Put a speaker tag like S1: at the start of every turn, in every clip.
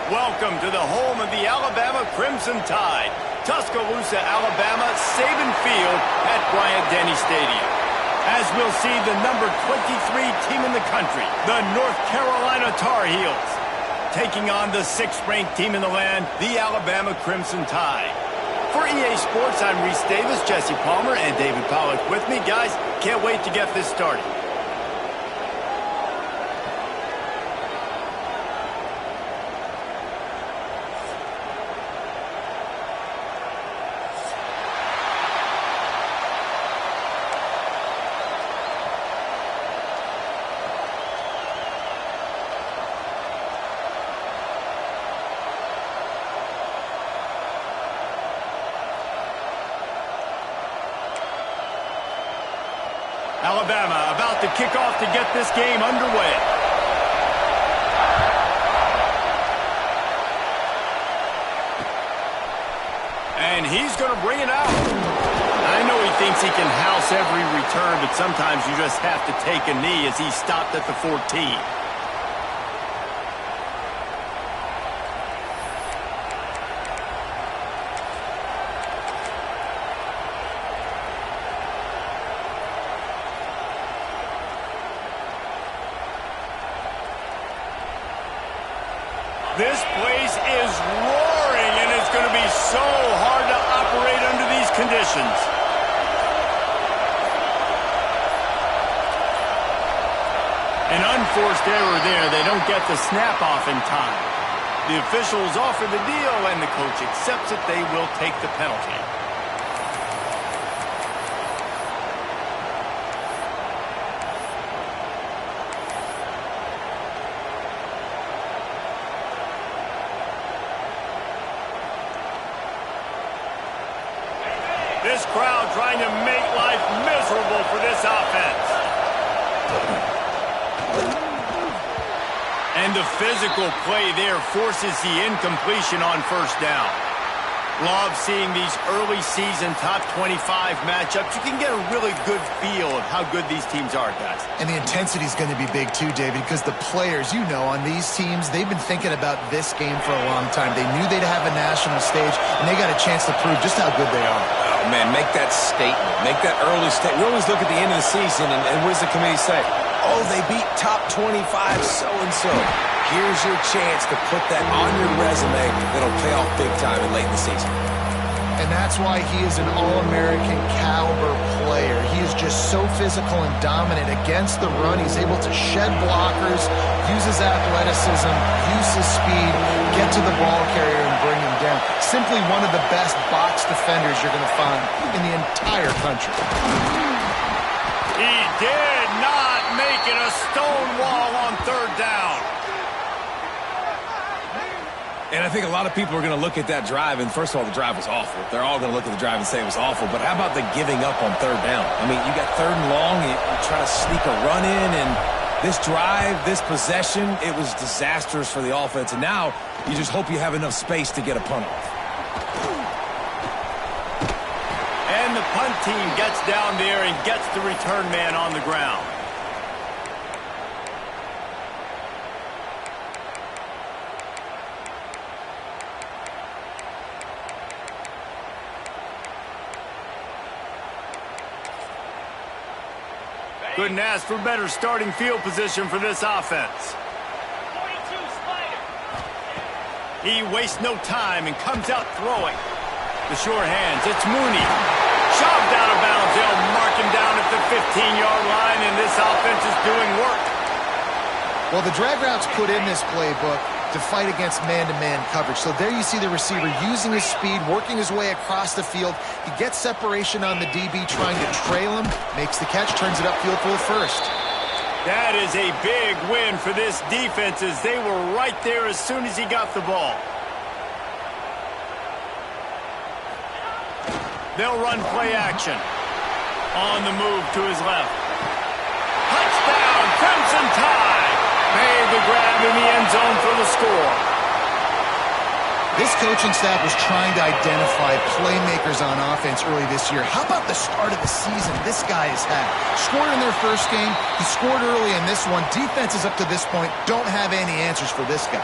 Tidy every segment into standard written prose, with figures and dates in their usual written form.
S1: Welcome to the home of the Alabama Crimson Tide, Tuscaloosa, Alabama, Saban Field at Bryant-Denny Stadium. As we'll see the number 23 team in the country, the North Carolina Tar Heels, taking on the 6th-ranked team in the land, the Alabama Crimson Tide. For EA Sports, I'm Reese Davis, Jesse Palmer, and David Pollack with me. Guys, can't wait to get this started. Alabama about to kick off to get this game underway. And he's going to bring it out. I know he thinks he can house every return, but sometimes you just have to take a knee as he stopped at the 14. This place is roaring, and it's going to be so hard to operate under these conditions. An unforced error there. They don't get the snap off in time. The officials offer the deal, and the coach accepts it. They will take the penalty. This crowd trying to make life miserable for this offense. And the physical play there forces the incompletion on first down. Love seeing these early season top 25 matchups. You can get a really good feel of how good these teams are, guys.
S2: And the intensity is going to be big too, David, because the players, you know, on these teams, they've been thinking about this game for a long time. They knew they'd have a national stage, and they got a chance to prove just how good they are.
S3: Oh, man, make that statement. Make that early statement. We always look at the end of the season, and what does the committee say? Oh, they beat top 25 so-and-so. Here's your chance to put that on your resume that'll pay off big time and late in the season.
S2: And that's why he is an All-American caliber player. He is just so physical and dominant against the run. He's able to shed blockers, use his athleticism, use his speed, get to the ball carrier and bring him down. Simply one of the best box defenders you're going to find in the entire country.
S1: He did not make it a stone wall on third down.
S3: And I think a lot of people are going to look at that drive, and first of all, the drive was awful. They're all going to look at the drive and say it was awful, but how about the giving up on third down? I mean, you got third and long, you try to sneak a run in, and this drive, this possession, it was disastrous for the offense, and now you just hope you have enough space to get a punt off.
S1: And the punt team gets down there and gets the return man on the ground. Couldn't ask for better starting field position for this offense.
S4: 42 Spider.
S1: He wastes no time and comes out throwing. The short hands, it's Mooney. Shoved out of bounds. They'll mark him down at the 15-yard line, and this offense is doing work.
S2: Well, the drag routes put in this playbook to fight against man-to-man coverage. So there you see the receiver using his speed, working his way across the field. He gets separation on the DB trying to trail him, makes the catch, turns it upfield for the first.
S1: That is a big win for this defense as they were right there as soon as he got the ball. They'll run play action. On the move to his left. Touchdown, Crimson Tide! Made the grab in the end zone for the score.
S2: This coaching staff was trying to identify playmakers on offense early this year. How about the start of the season this guy has had? Scored in their first game. He scored early in this one. Defenses up to this point don't have any answers for this guy.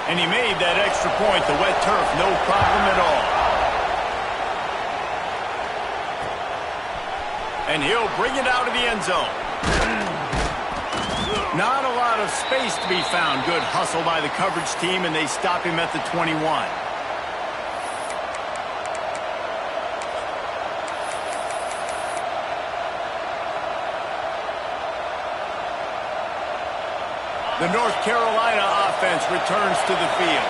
S1: And he made that extra point. The wet turf, no problem at all. And he'll bring it out of the end zone. Not a lot of space to be found. Good hustle by the coverage team, and they stop him at the 21. The North Carolina offense returns to the field.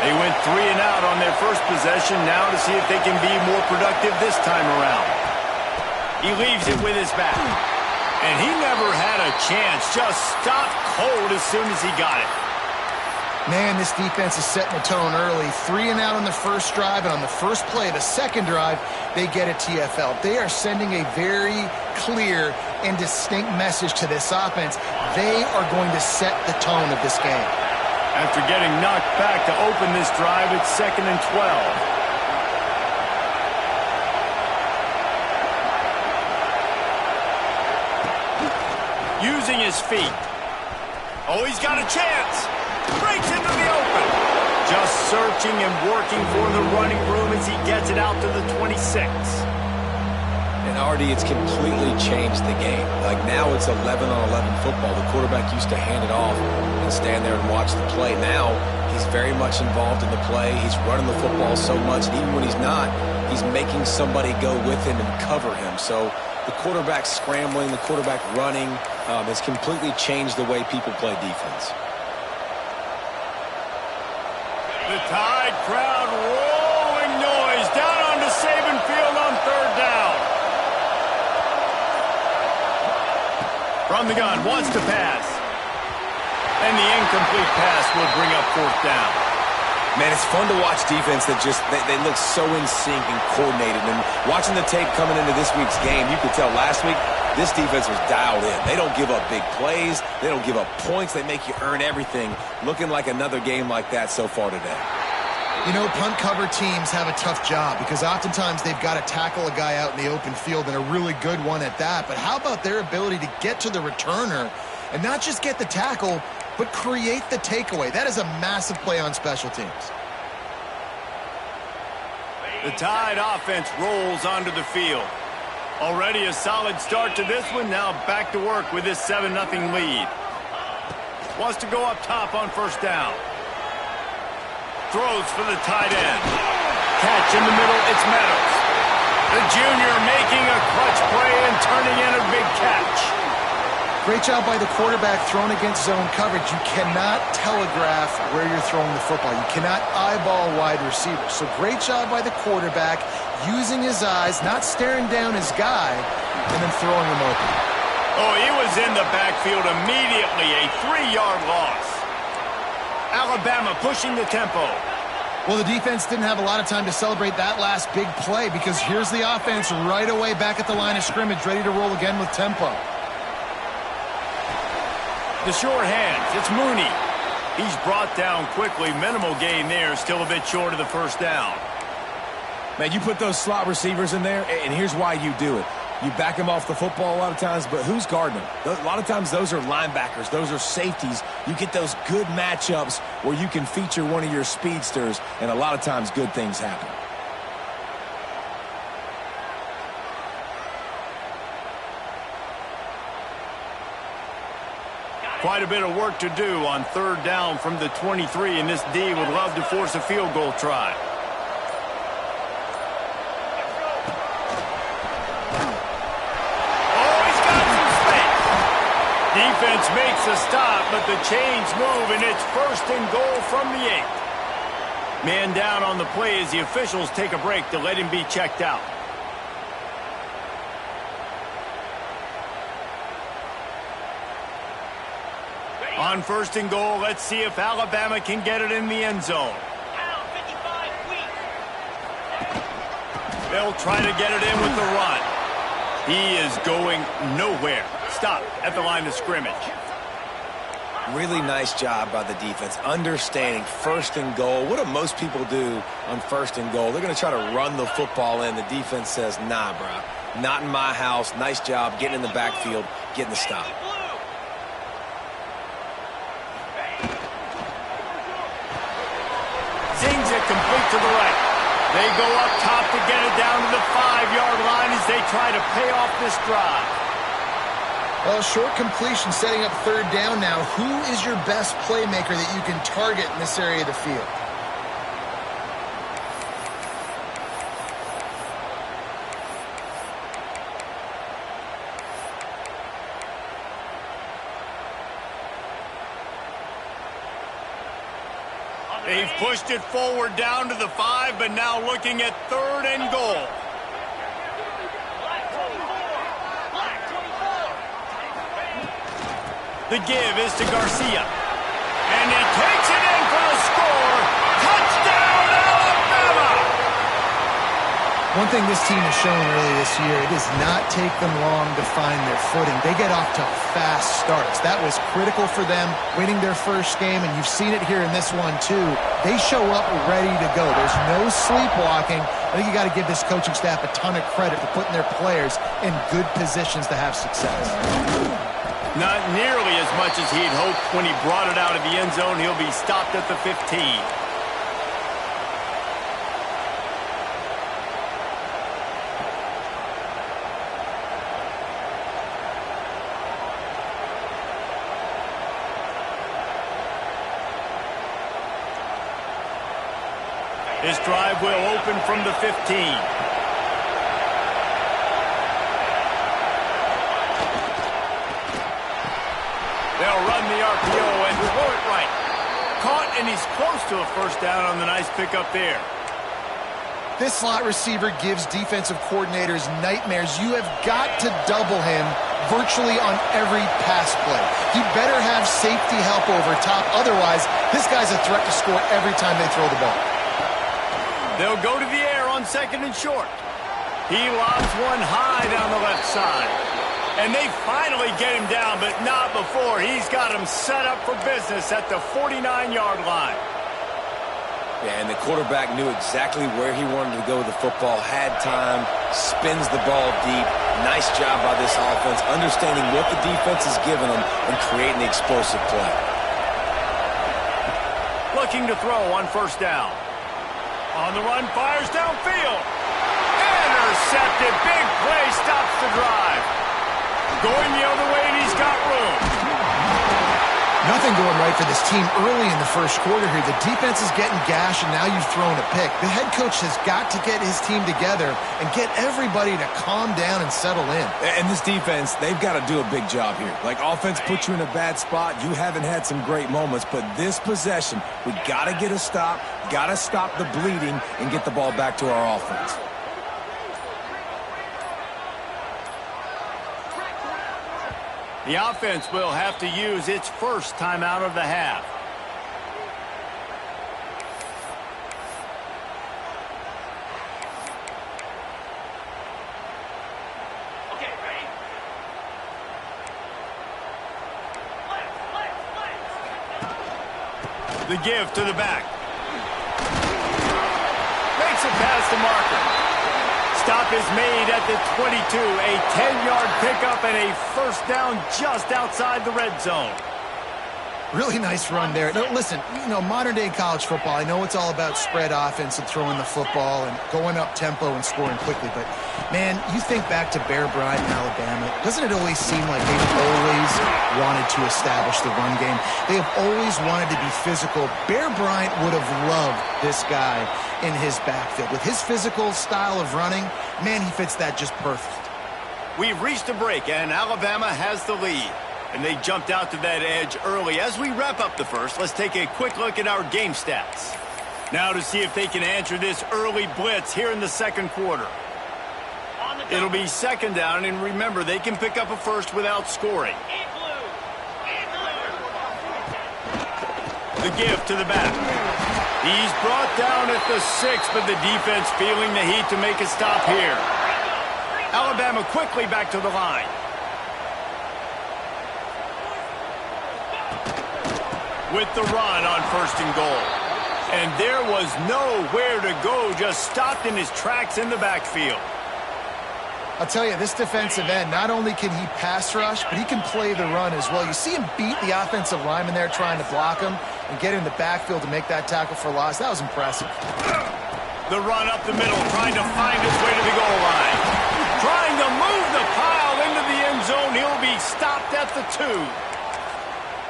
S1: They went 3 and out on their first possession, now to see if they can be more productive this time around. He leaves it with his back. And he never had a chance. Just stopped cold as soon as he got it.
S2: Man, this defense is setting the tone early. 3 and out on the first drive, and on the first play of the second drive, they get a TFL. They are sending a very clear and distinct message to this offense. They are going to set the tone of this game.
S1: After getting knocked back to open this drive, it's 2nd and 12. Using his feet. Oh, he's got a chance. Breaks into the open. Just searching and working for the running room as he gets it out to the 26.
S3: And Artie, it's completely changed the game. Like now it's 11 on 11 football. The quarterback used to hand it off and stand there and watch the play. Now he's very much involved in the play. He's running the football so much, and even when he's not, he's making somebody go with him and cover him. So the quarterback scrambling, the quarterback running has completely changed the way people play defense.
S1: The Tide crowd rolling noise down onto Saban Field on 3rd down. From the gun, wants to pass. And the incomplete pass will bring up 4th down.
S3: Man, it's fun to watch defense that just, they look so in sync and coordinated. And watching the tape coming into this week's game, you could tell last week, this defense was dialed in. They don't give up big plays. They don't give up points. They make you earn everything. Looking like another game like that so far today.
S2: You know, punt cover teams have a tough job because oftentimes they've got to tackle a guy out in the open field, and a really good one at that. But how about their ability to get to the returner and not just get the tackle, but create the takeaway? That is a massive play on special teams.
S1: The Tide offense rolls onto the field. Already a solid start to this one. Now back to work with this 7-0 lead. Wants to go up top on 1st down. Throws for the tight end. Catch in the middle, it's Meadows. The junior making a clutch play and turning in a big catch.
S2: Great job by the quarterback thrown against zone coverage. You cannot telegraph where you're throwing the football. You cannot eyeball wide receivers. So great job by the quarterback using his eyes, not staring down his guy, and then throwing him open.
S1: Oh, he was in the backfield immediately. A 3-yard loss. Alabama pushing the tempo.
S2: Well, the defense didn't have a lot of time to celebrate that last big play because here's the offense right away back at the line of scrimmage, ready to roll again with tempo.
S1: The short hands, it's Mooney. He's brought down quickly. Minimal gain there, still a bit short of the 1st down.
S3: Man, you put those slot receivers in there, and here's why you do it. You back them off the football a lot of times, but who's guarding them? A lot of times those are linebackers. Those are safeties. You get those good matchups where you can feature one of your speedsters, and a lot of times good things happen.
S1: Quite a bit of work to do on 3rd down from the 23, and this D would love to force a field goal try. Defense makes a stop, but the chains move, and it's 1st and goal from the 8. Man down on the play as the officials take a break to let him be checked out. On 1st and goal, let's see if Alabama can get it in the end zone. They'll try to get it in with the run. He is going nowhere. Stop at the line of scrimmage.
S3: Really nice job by the defense, understanding 1st and goal. What do most people do on 1st and goal? They're going to try to run the football in. The defense says, nah, bro, not in my house. Nice job getting in the backfield, getting the stop.
S1: complete to the right. They go up top to get it down to the 5-yard line as they try to pay off this drive.
S2: Well, short completion setting up third down now. Who is your best playmaker that you can target in this area of the field?
S1: They've pushed it forward down to the 5, but now looking at 3rd and goal. The give is to Garcia. And he takes it in for the score. Touchdown, Alabama!
S2: One thing this team has shown early this year, it does not take them long to find their footing. They get off to fast starts. That was critical for them winning their first game, and you've seen it here in this one too. They show up ready to go. There's no sleepwalking. I think you got to give this coaching staff a ton of credit for putting their players in good positions to have success.
S1: Not nearly as much as he'd hoped when he brought it out of the end zone. He'll be stopped at the 15. This drive will open from the 15. They'll run the RPO and throw it right. Caught, and he's close to a first down on the nice pickup there.
S2: This slot receiver gives defensive coordinators nightmares. You have got to double him virtually on every pass play. He better have safety help over top. Otherwise, this guy's a threat to score every time they throw the ball.
S1: They'll go to the air on 2nd and short. He lobs one high down the left side. And they finally get him down, but not before. He's got him set up for business at the 49-yard line.
S3: Yeah, and the quarterback knew exactly where he wanted to go with the football, had time, spins the ball deep. Nice job by this offense, understanding what the defense is giving them and creating the explosive play.
S1: Looking to throw on first down. On the run, fires downfield. Intercepted. Big play stops the drive. Going the other way, and he's got room.
S2: Nothing going right for this team early in the first quarter here. The defense is getting gashed, and now you've thrown a pick. The head coach has got to get his team together and get everybody to calm down and settle in.
S3: And this defense, they've got to do a big job here. Like, offense put you in a bad spot. You haven't had some great moments, but this possession, we got to get a stop, got to stop the bleeding, and get the ball back to our offense.
S1: The offense will have to use its first timeout of the half.
S4: Okay, ready?
S1: The give to the back. Makes it past the marker. Stop is made at the 22. A 10-yard pickup and a first down just outside the red zone.
S2: Really nice run there. Now, listen, you know, modern-day college football, I know it's all about spread offense and throwing the football and going up tempo and scoring quickly, but, man, you think back to Bear Bryant in Alabama, doesn't it always seem like they've always wanted to establish the run game? They have always wanted to be physical. Bear Bryant would have loved this guy in his backfield. With his physical style of running, man, he fits that just perfect.
S1: We've reached a break, and Alabama has the lead. And they jumped out to that edge early. As we wrap up the first, let's take a quick look at our game stats. Now to see if they can answer this early blitz here in the second quarter. It'll be second down, and remember, they can pick up a first without scoring. The give to the back. He's brought down at the 6, but the defense feeling the heat to make a stop here. Alabama quickly back to the line. With the run on first and goal. And there was nowhere to go, just stopped in his tracks in the backfield.
S2: I'll tell you, this defensive end, not only can he pass rush, but he can play the run as well. You see him beat the offensive lineman there trying to block him and get in the backfield to make that tackle for loss. That was impressive.
S1: The run up the middle, trying to find his way to the goal line. Trying to move the pile into the end zone. He'll be stopped at the 2.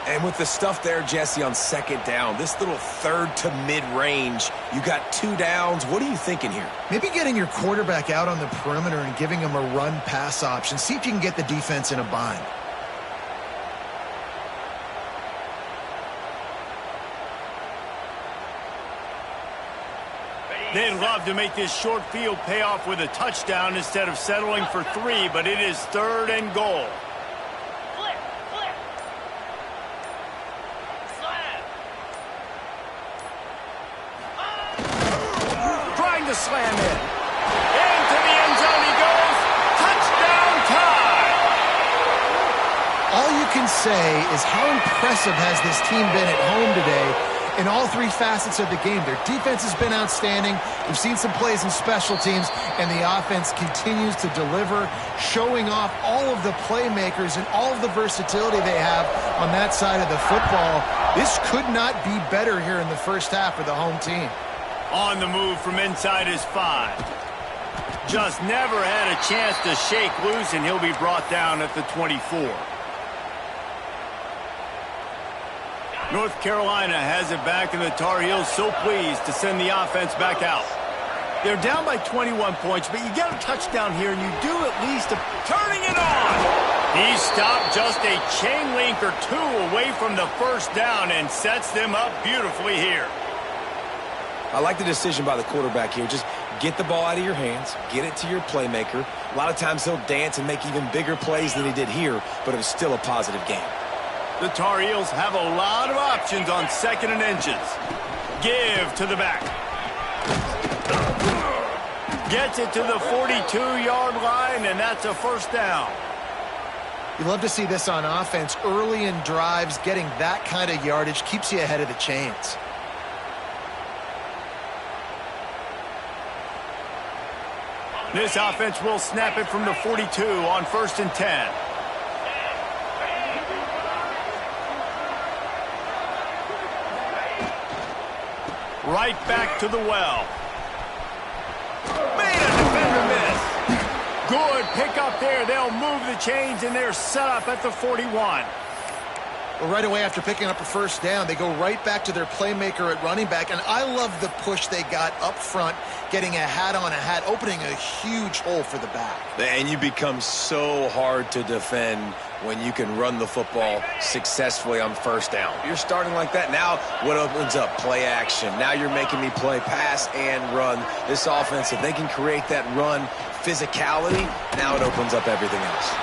S3: And with the stuff there, Jesse, on second down, this little third to mid-range, you got 2 downs. What are you thinking here?
S2: Maybe getting your quarterback out on the perimeter and giving him a run-pass option. See if you can get the defense in a bind.
S1: They'd love to make this short field pay off with a touchdown instead of settling for 3, but it is 3rd and goal. Slam in. Into the end zone he goes. Touchdown time.
S2: All you can say is how impressive has this team been at home today in all 3 facets of the game. Their defense has been outstanding. We've seen some plays in special teams, and the offense continues to deliver, showing off all of the playmakers and all of the versatility they have on that side of the football. This could not be better here in the first half for the home team.
S1: On the move from inside his 5. Just never had a chance to shake loose, and he'll be brought down at the 24. North Carolina has it back, and the Tar Heels so pleased to send the offense back out. They're down by 21 points, but you get a touchdown here, and you do at least turning it on. He stopped just a chain link or 2 away from the first down and sets them up beautifully here.
S3: I like the decision by the quarterback here. Just get the ball out of your hands, get it to your playmaker. A lot of times he'll dance and make even bigger plays than he did here, but it was still a positive game.
S1: The Tar Heels have a lot of options on 2nd and inches. Give to the back. Gets it to the 42-yard line, and that's a first down.
S2: You love to see this on offense. Early in drives, getting that kind of yardage keeps you ahead of the chains.
S1: This offense will snap it from the 42 on 1st and 10. Right back to the well. Made a defender miss. Good pickup there. They'll move the chains, and they're set up at the 41.
S2: Well, right away after picking up a first down, they go right back to their playmaker at running back, and I love the push they got up front, getting a hat on a hat, opening a huge hole for the back.
S3: And you become so hard to defend when you can run the football successfully on first down. You're starting like that. Now what opens up? Play action. Now you're making me play pass and run. This offense, if they can create that run physicality, now it opens up everything else.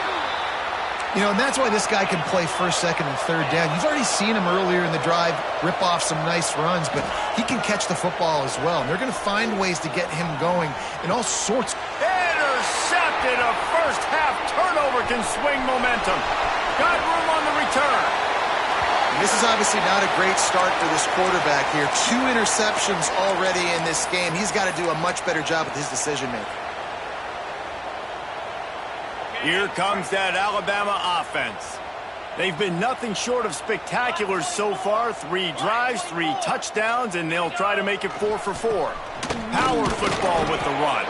S2: You know, and that's why this guy can play 1st, 2nd, and 3rd down. You've already seen him earlier in the drive rip off some nice runs, but he can catch the football as well. And they're going to find ways to get him going in all sorts.
S1: Intercepted. A first-half turnover can swing momentum. Got room on the return.
S2: And this is obviously not a great start for this quarterback here. 2 interceptions already in this game. He's got to do a much better job with his decision-making.
S1: Here comes that Alabama offense. They've been nothing short of spectacular so far. 3 drives, 3 touchdowns, and they'll try to make it 4 for 4. Power football with the run.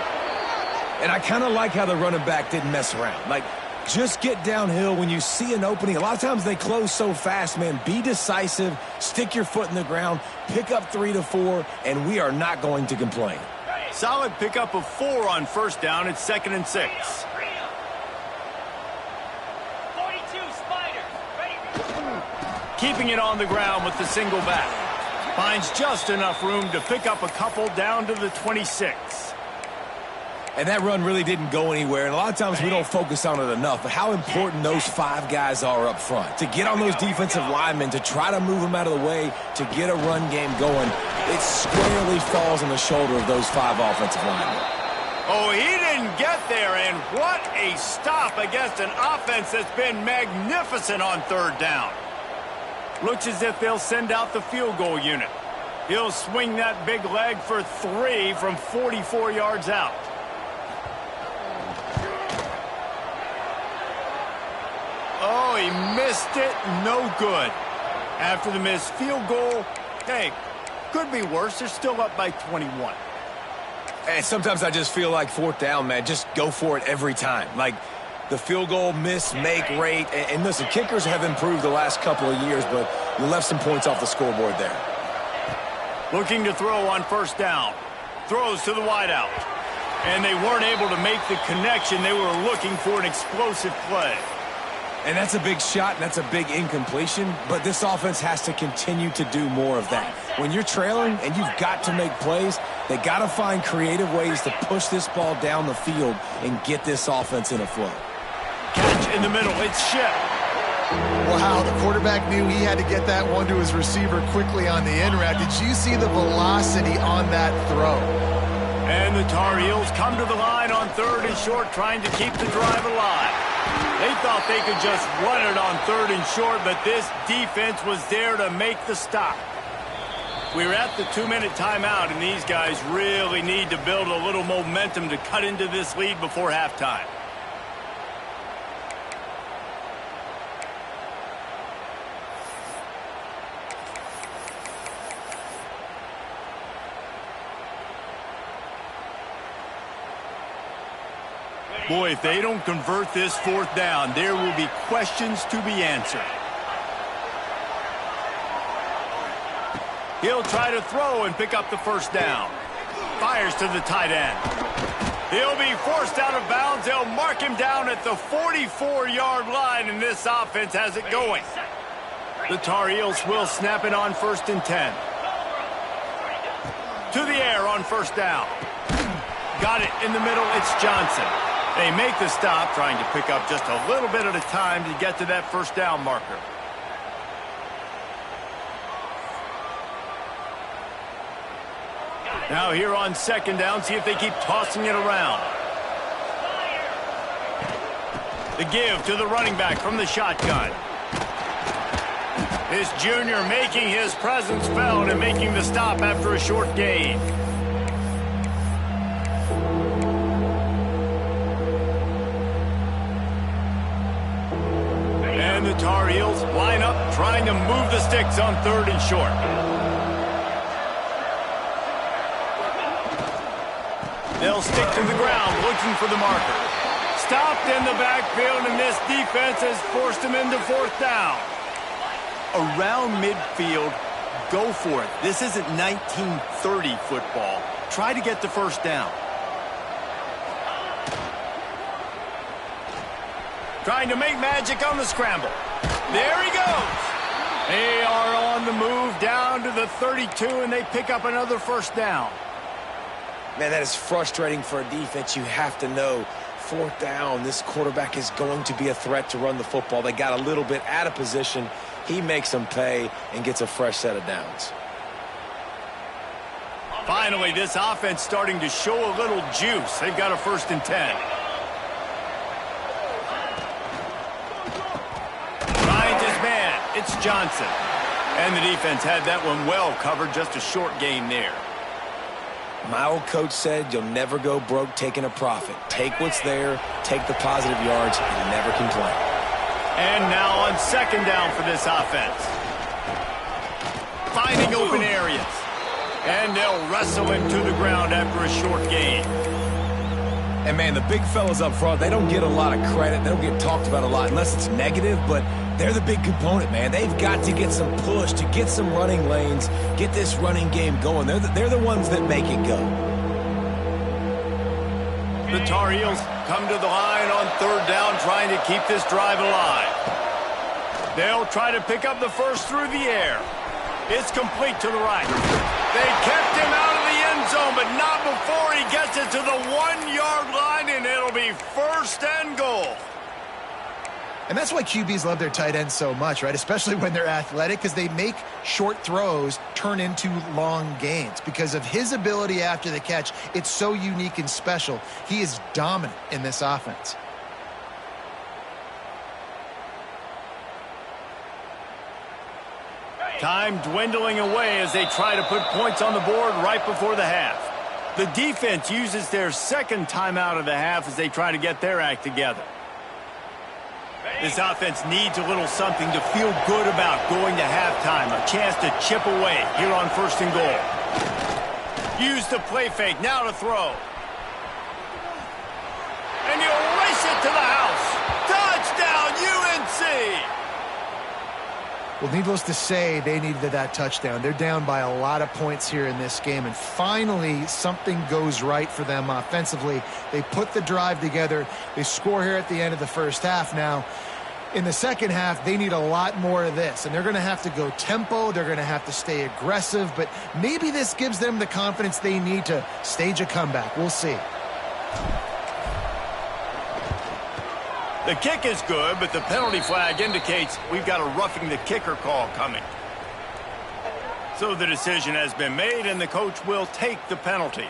S3: And I kind of like how the running back didn't mess around. Like, just get downhill when you see an opening. A lot of times they close so fast, man. Be decisive, stick your foot in the ground, pick up 3 to 4, and we are not going to complain.
S1: Solid pickup of 4 on first down. It's 2nd and 6. Keeping it on the ground with the single back. Finds just enough room to pick up a couple down to the 26.
S3: And that run really didn't go anywhere. And a lot of times we don't focus on it enough. But how important those 5 guys are up front. To get on those defensive linemen, to try to move them out of the way, to get a run game going, it squarely falls on the shoulder of those 5 offensive linemen.
S1: Oh, he didn't get there. And what a stop against an offense that's been magnificent on 3rd down. Looks as if they'll send out the field goal unit. He'll swing that big leg for 3 from 44 yards out. he missed it. No good. After the missed field goal, hey, could be worse. They're still up by 21.
S3: And sometimes I just feel like fourth down, man, just go for it every time. Like the field goal miss, make rate. And listen, kickers have improved the last couple of years, but you left some points off the scoreboard there.
S1: Looking to throw on first down. Throws to the wideout. And they weren't able to make the connection. They were looking for an explosive play.
S3: And that's a big shot, and that's a big incompletion, but this offense has to continue to do more of that. When you're trailing and you've got to make plays, they got to find creative ways to push this ball down the field and get this offense in a flow.
S1: Catch in the middle. It's Shep.
S2: Wow, the quarterback knew he had to get that one to his receiver quickly on the in route. Did you see the velocity on that throw?
S1: And the Tar Heels come to the line on third and short, trying to keep the drive alive. They thought they could just run it on third and short, but this defense was there to make the stop. We're at the 2-minute timeout, and these guys really need to build a little momentum to cut into this lead before halftime. Boy, if they don't convert this fourth down, there will be questions to be answered. He'll try to throw and pick up the first down. Fires to the tight end. He'll be forced out of bounds. They'll mark him down at the 44-yard line, and this offense has it going. The Tar Heels will snap it on 1st and 10. To the air on first down. Got it in the middle. It's Johnson. They make the stop, trying to pick up just a little bit at a time to get to that first down marker. Now here on second down, see if they keep tossing it around. The give to the running back from the shotgun. This junior making his presence felt and making the stop after a short gain. And the Tar Heels line up, trying to move the sticks on third and short. They'll stick to the ground, looking for the marker. Stopped in the backfield, and this defense has forced him into fourth down. Around midfield, go for it. This isn't 1930 football. Try to get the first down. Trying to make magic on the scramble. There he goes. They are on the move down to the 32, and they pick up another first down.
S3: Man, that is frustrating for a defense. You have to know, fourth down, this quarterback is going to be a threat to run the football. They got a little bit out of position. He makes them pay and gets a fresh set of downs.
S1: Finally, this offense starting to show a little juice. They've got a 1st and 10. Finds his man. It's Johnson. And the defense had that one well covered. Just a short gain there.
S3: My old coach said you'll never go broke taking a profit. Take what's there, take the positive yards, and never complain.
S1: And now on second down for this offense. Finding open areas. And they'll wrestle him to the ground after a short gain.
S3: And, man, the big fellas up front, they don't get a lot of credit. They don't get talked about a lot unless it's negative, but they're the big component, man. They've got to get some push, to get some running lanes, get this running game going. They're the ones that make it go.
S1: The Tar Heels come to the line on third down, trying to keep this drive alive. They'll try to pick up the first through the air. It's complete to the right. They kept him out of the end zone, but not before he gets it to the 1-yard line, and it'll be 1st and goal.
S2: And that's why QBs love their tight ends so much, right? Especially when they're athletic, because they make short throws turn into long gains. Because of his ability after the catch, it's so unique and special. He is dominant in this offense.
S1: Time dwindling away as they try to put points on the board right before the half. The defense uses their second timeout of the half as they try to get their act together. This offense needs a little something to feel good about going to halftime. A chance to chip away here on 1st and goal. Use the play fake. Now to throw. And he'll race it to the house. Touchdown, UNC!
S2: Well, needless to say, they needed that touchdown. They're down by a lot of points here in this game, and finally something goes right for them offensively. They put the drive together. They score here at the end of the first half. Now, in the second half, they need a lot more of this, and they're going to have to go tempo. They're going to have to stay aggressive, but maybe this gives them the confidence they need to stage a comeback. We'll see.
S1: The kick is good, but the penalty flag indicates we've got a roughing the kicker call coming. So the decision has been made, and the coach will take the penalty.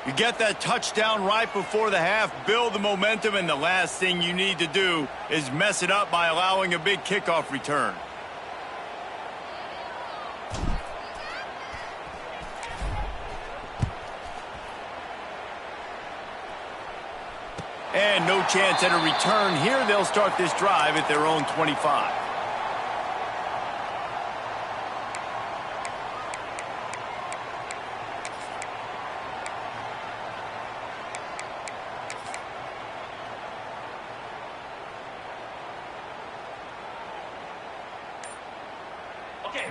S1: You get that touchdown right before the half, build the momentum, and the last thing you need to do is mess it up by allowing a big kickoff return. And no chance at a return here. They'll start this drive at their own 25.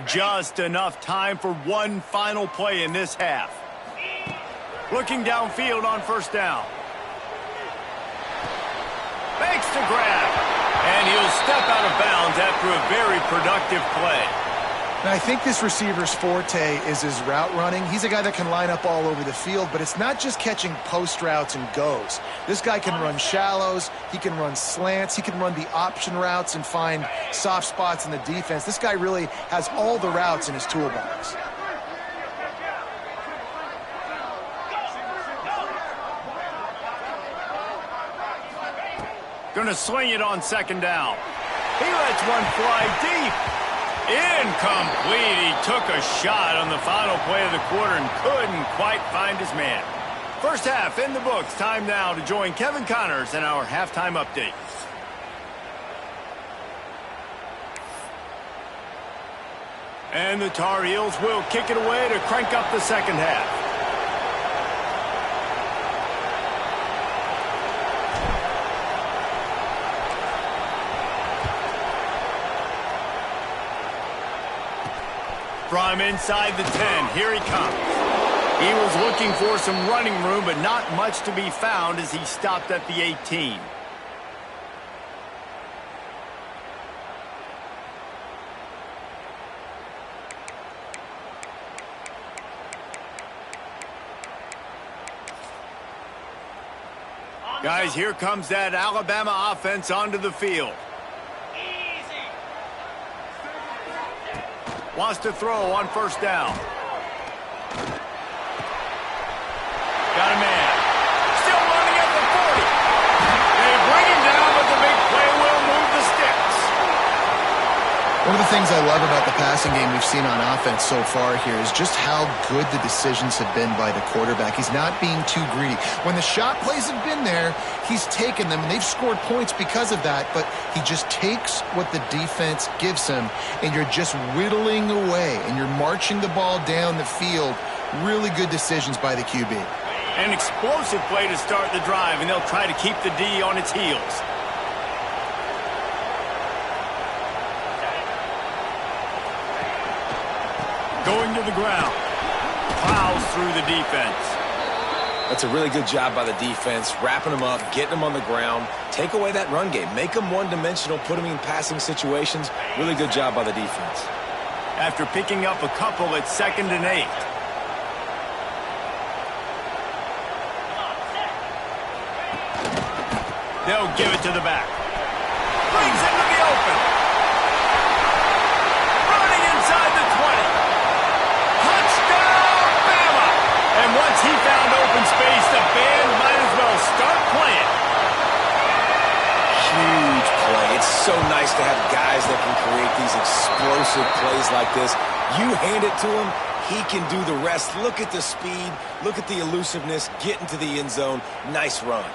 S1: Just enough time for one final play in this half. Looking downfield on 1st down. Makes the grab. And he'll step out of bounds after a very productive play.
S2: Now, I think this receiver's forte is his route running. He's a guy that can line up all over the field, but it's not just catching post routes and goes. This guy can run shallows, he can run slants, he can run the option routes and find soft spots in the defense. This guy really has all the routes in his toolbox.
S1: Gonna swing it on 2nd down. He lets one fly deep. Incomplete. He took a shot on the final play of the quarter and couldn't quite find his man. First half in the books. Time now to join Kevin Connors in our halftime update. And the Tar Heels will kick it away to crank up the second half. From inside the 10, here he comes. He was looking for some running room, but not much to be found as he stopped at the 18. Guys, here comes that Alabama offense onto the field. Wants to throw on 1st down. Got a man. Still running at the 40. They bring him down, but the big play will move the sticks.
S2: One of the things I love about the passing game we've seen on offense so far here is just how good the decisions have been by the quarterback. He's not being too greedy. When the shot plays have been there, he's taken them, and they've scored points because of that, but he just takes what the defense gives him, and you're just whittling away, and you're marching the ball down the field. Really good decisions by the QB.
S1: An explosive play to start the drive, and they'll try to keep the D on its heels. Going to the ground. Plows through the defense.
S3: That's a really good job by the defense, wrapping them up, getting them on the ground. Take away that run game. Make them one-dimensional, put them in passing situations. Really good job by the defense.
S1: After picking up a couple at 2nd and 8. They'll give it to the back. Brings it to the open. Running inside the 20. Touchdown, Bama! And once he found open space, the band might as well start playing.
S3: Huge play. It's so nice to have guys that can create these explosive plays like this. You hand it to him, He can do the rest. Look at the speed. Look at the elusiveness. Get into the end zone. Nice run.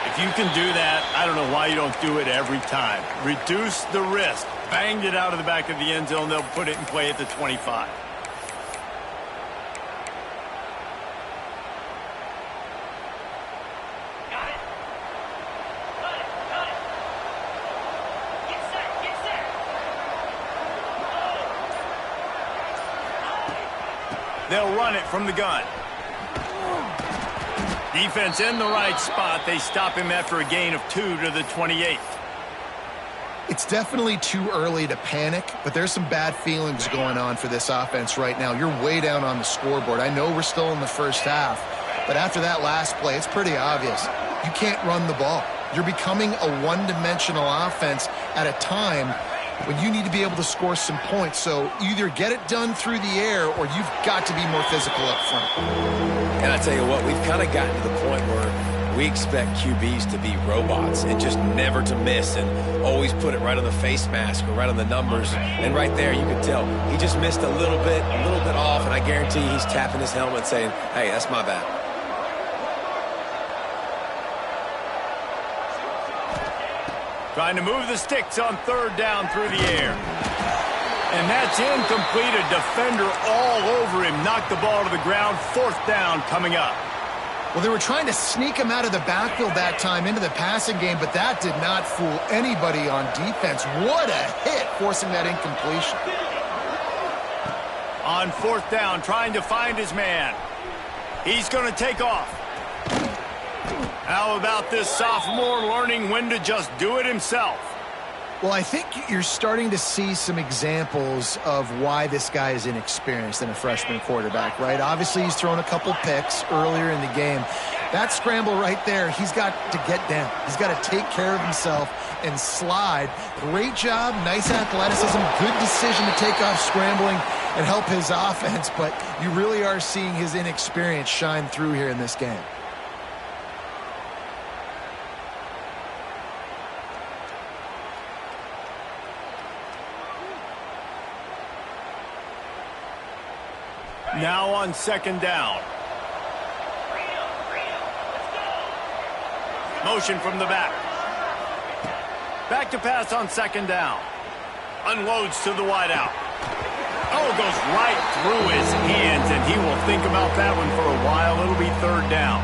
S1: If you can do that, I don't know why you don't do it every time. Reduce the risk. Banged it out of the back of the end zone. They'll put it in play at the 25.
S4: Got it. Got it. Got it. Get set. Get set.
S1: They'll run it from the gun. Defense in the right spot. They stop him after a gain of 2 to the 28.
S2: It's definitely too early to panic, but there's some bad feelings going on for this offense right now. You're way down on the scoreboard. I know we're still in the first half, but after that last play, it's pretty obvious. You can't run the ball. You're becoming a one-dimensional offense at a time when you need to be able to score some points. So either get it done through the air or you've got to be more physical up front.
S3: And I tell you what, we've kind of gotten to the point where we expect QBs to be robots and just never to miss and always put it right on the face mask or right on the numbers. And right there, you can tell he just missed a little bit off, and I guarantee he's tapping his helmet saying, hey, that's my bad.
S1: Trying to move the sticks on third down through the air. And that's incomplete. A defender all over him. Knocked the ball to the ground. Fourth down coming up.
S2: Well, they were trying to sneak him out of the backfield that time into the passing game, but that did not fool anybody on defense. What a hit, forcing that incompletion.
S1: On fourth down, trying to find his man. He's going to take off. How about this sophomore learning when to just do it himself?
S2: Well, I think you're starting to see some examples of why this guy is inexperienced in a freshman quarterback, right? Obviously, he's thrown a couple picks earlier in the game. That scramble right there, he's got to get down. He's got to take care of himself and slide. Great job, nice athleticism, good decision to take off scrambling and help his offense, but you really are seeing his inexperience shine through here in this game.
S1: Now on second down. Motion from the back. Back to pass on second down. Unloads to the wideout. Oh, goes right through his hands, and he will think about that one for a while. It'll be third down.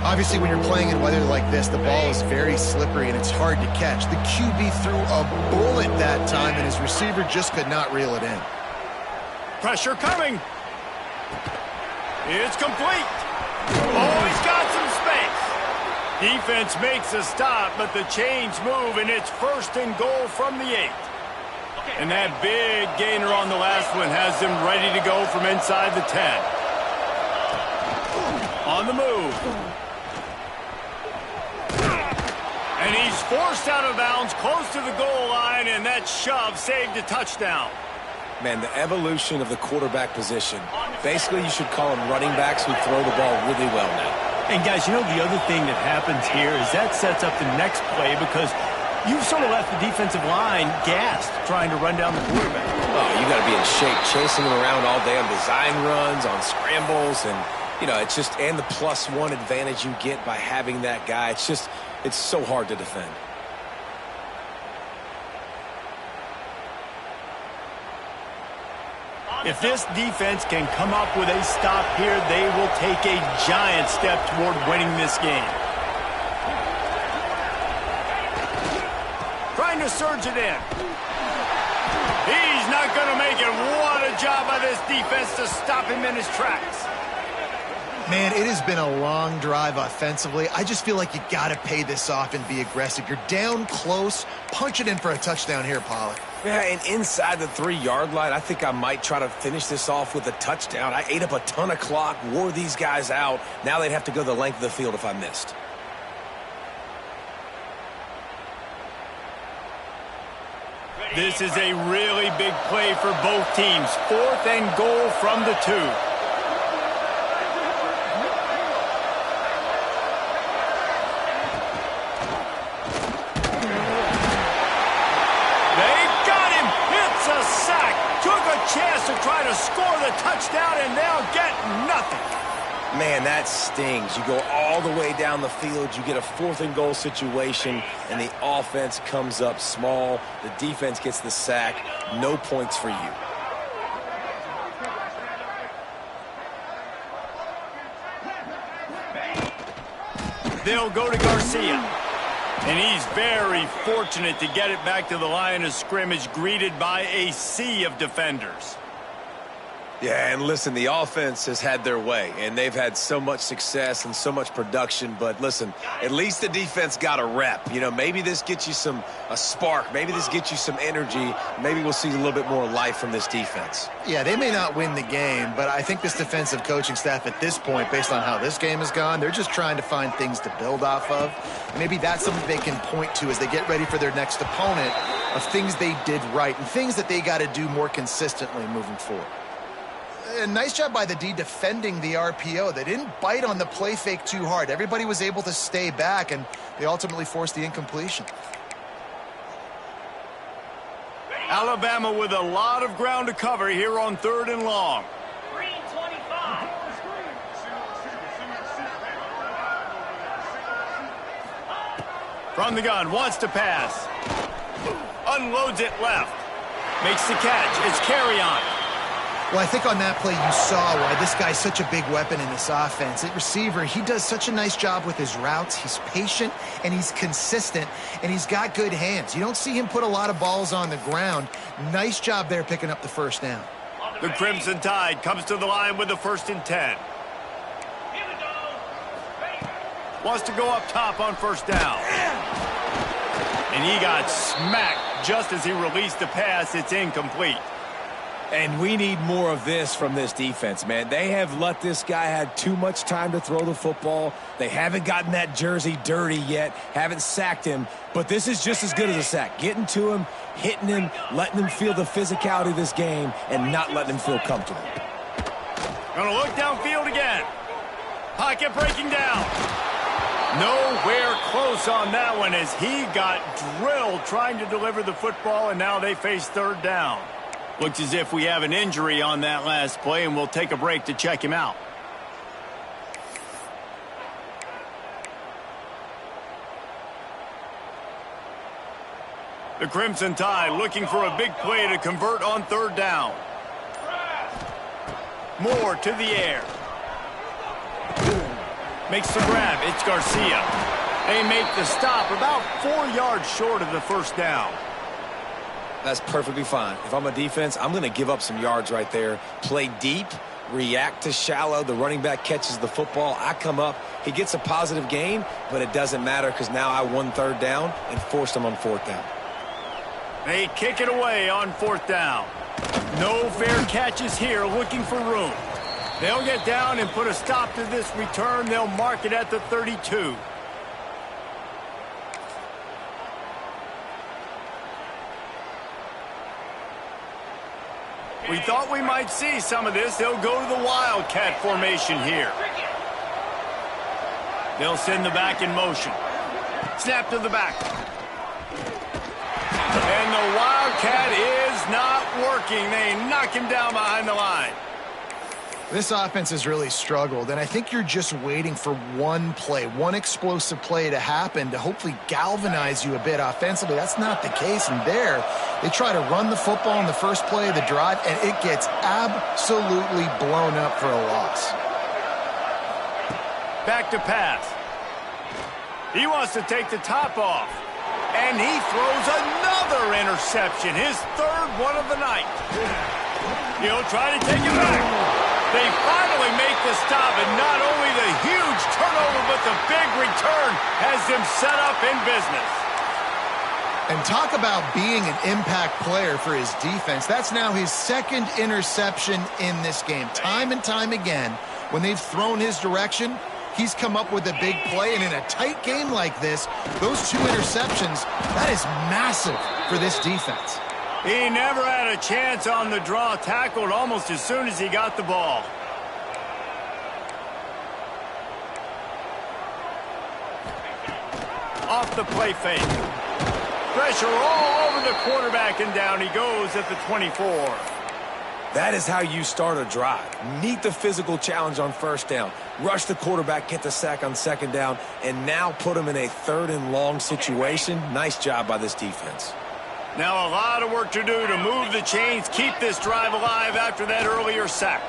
S2: Obviously, when you're playing in weather like this, the ball is very slippery and it's hard to catch. The QB threw a bullet that time, and his receiver just could not reel it in.
S1: Pressure coming. It's complete. Oh, he's got some space. Defense makes a stop, but the chains move, and it's first and goal from the 8. And that big gainer on the last one has them ready to go from inside the 10. On the move. And he's forced out of bounds close to the goal line, and that shove saved a touchdown.
S3: Man, the evolution of the quarterback position. Basically, you should call them running backs who throw the ball really well now.
S1: And, guys, you know, the other thing that happens here is that sets up the next play because you've sort of left the defensive line gassed trying to run down the quarterback.
S3: Oh, you got to be in shape, chasing him around all day on design runs, on scrambles, and, you know, it's just, and the +1 advantage you get by having that guy. It's just, it's so hard to defend.
S1: If this defense can come up with a stop here, they will take a giant step toward winning this game. Trying to surge it in. He's not going to make it. What a job by this defense to stop him in his tracks.
S2: Man, it has been a long drive offensively. I just feel like you got to pay this off and be aggressive. You're down close. Punch it in for a touchdown here, Pollack.
S3: Yeah, and inside the 3-yard line, I think I might try to finish this off with a touchdown. I ate up a ton of clock, wore these guys out. Now they'd have to go the length of the field if I missed.
S1: This is a really big play for both teams. 4th and goal from the 2. chance to try to score the touchdown, and they'll get nothing.
S3: Man, that stings. You go all the way down the field, you get a 4th and goal situation, and the offense comes up small. The defense gets the sack. No points for you.
S1: They'll go to Garcia. And he's very fortunate to get it back to the line of scrimmage, greeted by a sea of defenders.
S3: Yeah, and listen, the offense has had their way, and they've had so much success and so much production. But listen, at least the defense got a rep. You know, maybe this gets you a spark. Maybe this gets you some energy. Maybe we'll see a little bit more life from this defense.
S2: Yeah, they may not win the game, but I think this defensive coaching staff at this point, based on how this game has gone, they're just trying to find things to build off of. Maybe that's something they can point to as they get ready for their next opponent, of things they did right and things that they got to do more consistently moving forward. A nice job by the D defending the RPO. They didn't bite on the play fake too hard. Everybody was able to stay back, and they ultimately forced the incompletion.
S1: Alabama with a lot of ground to cover here on 3rd and long.
S4: Green 25.
S1: From the gun, wants to pass. Unloads it left. Makes the catch. It's Carry-on.
S2: Well, I think on that play you saw why this guy's such a big weapon in this offense. At receiver, he does such a nice job with his routes. He's patient, and he's consistent, and he's got good hands. You don't see him put a lot of balls on the ground. Nice job there picking up the 1st down.
S1: The Crimson Tide comes to the line with the 1st and 10.
S4: Here we go. Ready.
S1: Wants to go up top on 1st down. And he got smacked just as he released the pass. It's incomplete.
S3: And we need more of this from this defense, man. They have let this guy have too much time to throw the football. They haven't gotten that jersey dirty yet, haven't sacked him. But this is just as good as a sack. Getting to him, hitting him, letting him feel the physicality of this game, and not letting him feel comfortable.
S1: Gonna look downfield again. Pocket breaking down. Nowhere close on that one as he got drilled trying to deliver the football, and now they face 3rd down. Looks as if we have an injury on that last play, and we'll take a break to check him out. The Crimson Tide looking for a big play to convert on 3rd down. Moore to the air. Makes the grab. It's Garcia. They make the stop about 4 yards short of the 1st down.
S3: That's perfectly fine. If I'm a defense, I'm going to give up some yards right there. Play deep, react to shallow. The running back catches the football. I come up. He gets a positive gain, but it doesn't matter because now I won 3rd down and forced him on 4th down.
S1: They kick it away on 4th down. No fair catches here, looking for room. They'll get down and put a stop to this return. They'll mark it at the 32. We thought we might see some of this. They'll go to the Wildcat formation here. They'll send the back in motion. Snap to the back. And the Wildcat is not working. They knock him down behind the line.
S2: This offense has really struggled, and I think you're just waiting for one play, one explosive play to happen to hopefully galvanize you a bit offensively. That's not the case, and there they try to run the football in the first play of the drive, and it gets absolutely blown up for a loss.
S1: Back to pass. He wants to take the top off, and he throws another interception, his 3rd one of the night. He'll try to take it back. They finally make the stop, and not only the huge turnover, but the big return has them set up in business.
S2: And talk about being an impact player for his defense. That's now his 2nd interception in this game. Time and time again, when they've thrown his direction, he's come up with a big play. And in a tight game like this, those 2 interceptions, that is massive for this defense.
S1: He never had a chance on the draw, tackled almost as soon as he got the ball. Off the play fake. Pressure all over the quarterback, and down he goes at the 24.
S3: That is how you start a drive. Meet the physical challenge on first down. Rush the quarterback, get the sack on second down, and now put him in a third and long situation. Nice job by this defense.
S1: Now a lot of work to do to move the chains, keep this drive alive after that earlier sack.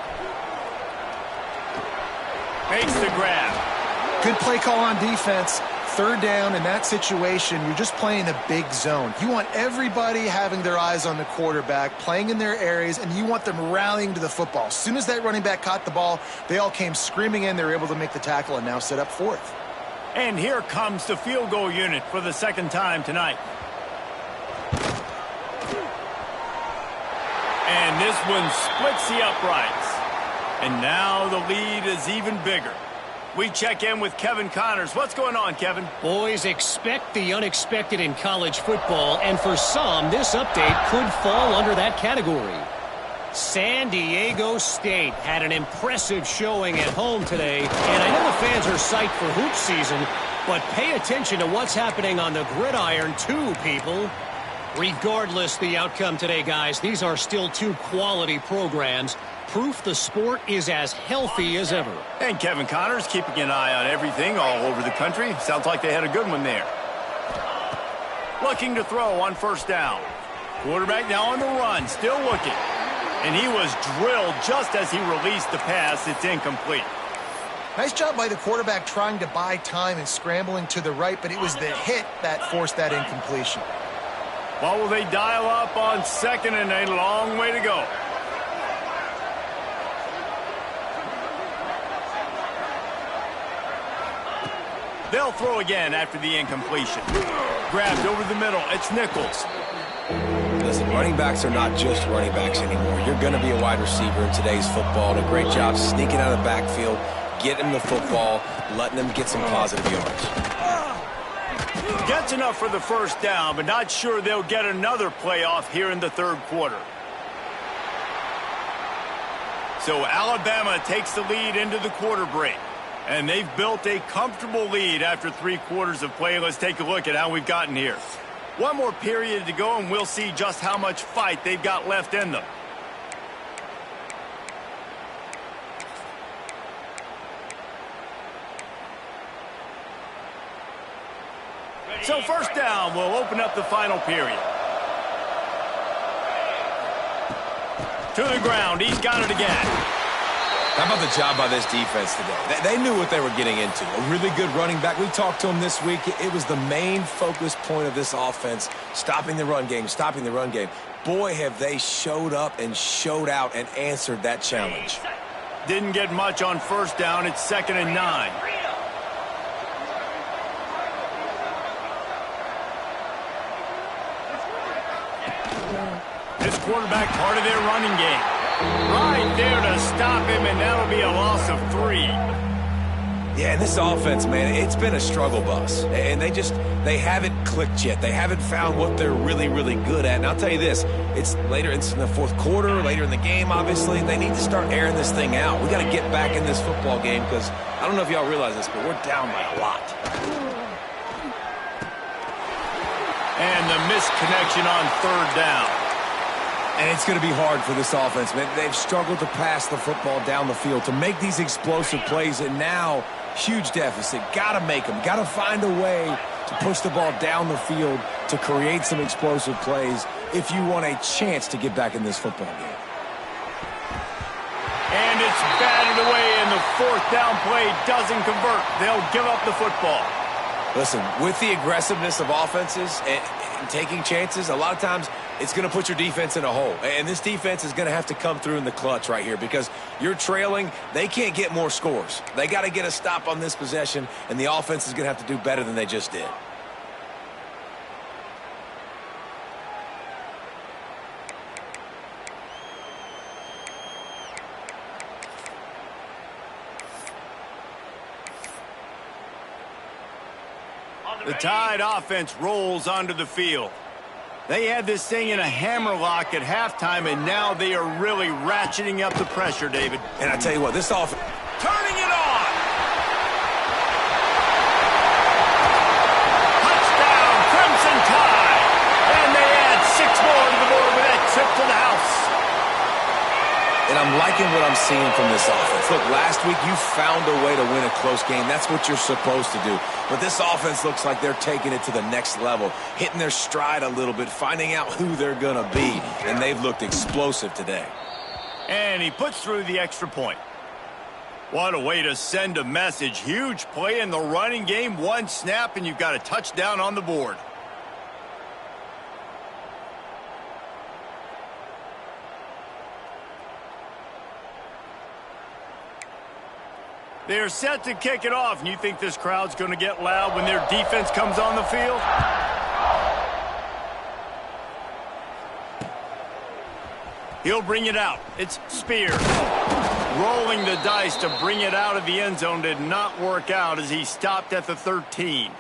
S1: Makes the grab.
S2: Good play call on defense. Third down in that situation, you're just playing a big zone. You want everybody having their eyes on the quarterback, playing in their areas, and you want them rallying to the football. As soon as that running back caught the ball, they all came screaming in. They were able to make the tackle and now set up fourth.
S1: And here comes the field goal unit for the second time tonight. And this one splits the uprights. And now the lead is even bigger. We check in with Kevin Connors. What's going on, Kevin?
S5: Boys, expect the unexpected in college football, and for some, this update could fall under that category. San Diego State had an impressive showing at home today, and I know the fans are psyched for hoop season, but pay attention to what's happening on the gridiron too, people. Regardless the outcome today, guys, these are still two quality programs. Proof the sport is as healthy as ever.
S1: And Kevin Connors keeping an eye on everything all over the country. Sounds like they had a good one there. Looking to throw on first down. Quarterback now on the run, still looking. And he was drilled just as he released the pass. It's incomplete.
S2: Nice job by the quarterback trying to buy time and scrambling to the right, but it was the hit that forced that incompletion.
S1: Well, will they dial up on second and a long way to go? They'll throw again after the incompletion. Grabbed over the middle. It's Nichols.
S3: Listen, running backs are not just running backs anymore. You're going to be a wide receiver in today's football. And a great job sneaking out of the backfield, getting the football, letting them get some positive yards.
S1: Gets enough for the first down, but not sure they'll get another playoff here in the third quarter. So Alabama takes the lead into the quarter break. And they've built a comfortable lead after 3 quarters of play. Let's take a look at how we've gotten here. One more period to go, and we'll see just how much fight they've got left in them. So first down will open up the final period. To the ground. He's got it again.
S3: How about the job by this defense today? They knew what they were getting into. A really good running back. We talked to him this week. It was the main focus point of this offense, stopping the run game, stopping the run game. Boy, have they showed up and showed out and answered that challenge.
S1: Didn't get much on first down. It's 2nd and 9. This quarterback part of their running game. Right there to stop him, and that'll be a loss of 3.
S3: Yeah, and this offense, man, it's been a struggle bus. And they haven't clicked yet. They haven't found what they're really, really good at. And I'll tell you this, it's in the fourth quarter, later in the game, obviously. They need to start airing this thing out. We got to get back in this football game because I don't know if y'all realize this, but we're down by a lot.
S1: And the misconnection on third down.
S3: And it's going to be hard for this offense, man. They've struggled to pass the football down the field, to make these explosive plays, and now huge deficit. Got to make them. Got to find a way to push the ball down the field to create some explosive plays if you want a chance to get back in this football game.
S1: And it's batted away, and the fourth down play doesn't convert. They'll give up the football.
S3: Listen, with the aggressiveness of offenses and taking chances, a lot of times it's going to put your defense in a hole. And this defense is going to have to come through in the clutch right here because you're trailing. They can't get more scores. They got to get a stop on this possession, and the offense is going to have to do better than they just did.
S1: The Tide offense rolls onto the field. They had this thing in a hammerlock at halftime, and now they are really ratcheting up the pressure, David.
S3: And I tell you what, this offense...
S1: Turning it on! Touchdown, Crimson Tide! And they add 6 more to the board with that trip to the house.
S3: And I'm liking what I'm seeing from this offense. Look, last week you found a way to win a close game. That's what you're supposed to do. But this offense looks like they're taking it to the next level, hitting their stride a little bit, finding out who they're going to be. And they've looked explosive today.
S1: And he puts through the extra point. What a way to send a message. Huge play in the running game. One snap, and you've got a touchdown on the board. They're set to kick it off, and you think this crowd's going to get loud when their defense comes on the field? He'll bring it out. It's Spears. Rolling the dice to bring it out of the end zone did not work out as he stopped at the 13.